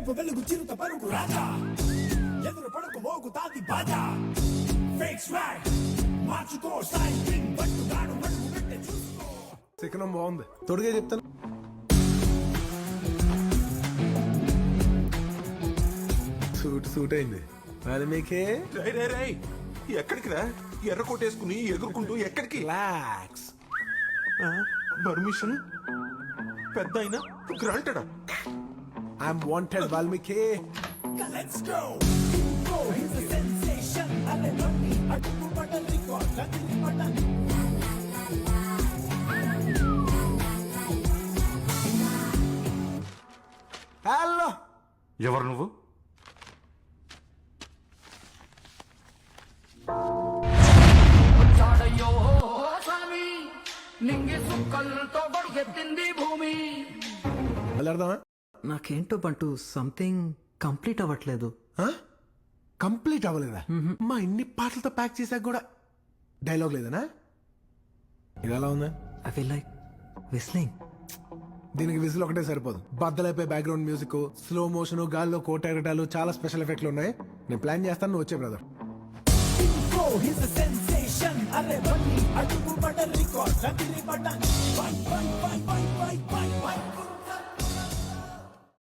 మెరుపు వెలుగు చిరుత పరుగు రాజా ఎదురు పడుకు మోగుతాది బాజా ఫేక్ స్వాగ్ మార్చుకో స్టైల్ కింగ్ పట్టుగాడు మడుగు పెట్టే చూసుకో. శకనం బాగుంది, తొడిగే చెప్తాను. సూట్ అయింది. వాల్మీకి ఎక్కడికి రా? ఎర్ర కొట్టేసుకుని ఎగురుకుంటూ ఎక్కడికి? రిలాక్స్. పర్మిషన్ పెద్ద అయినా గ్రాంటెడా? I'm wanted Valmiki. Let's go. Go, he's a sensation. అరే మమ్మీ అడుగు బటన్ రికార్డ్ లగిలి బటన్. హలో, ఎవరు నువ్వు? వచ్చాడయ్యో స్వామి నింగి సుక్కలతో బడిగెత్తింది భూమి. వెళ్ళాడదామా? నాకేంటో బంటూ సంథింగ్ కంప్లీట్ అవ్వట్లేదు. కంప్లీట్ అవ్వలేదా? మా ఇన్ని పాటలతో ప్యాక్ చేశాక కూడా డైలాగ్ లేదనా? ఇది ఎలా ఉందా? I feel like whistling. దీనికి విజిల్ ఒకటే సరిపోదు. బద్దలైపోయి బ్యాక్గ్రౌండ్ మ్యూజిక్, స్లో మోషన్, గాల్లో కోటెరటాలు, చాలా స్పెషల్ ఎఫెక్ట్లు ఉన్నాయి. నేను ప్లాన్ చేస్తాను, నువ్వు వచ్చే brother. Go, he's a sensation. అరే మమ్మీ అడుగు బటన్ రికార్డ్ లగిలి button. Bye bye bye bye bye bye by.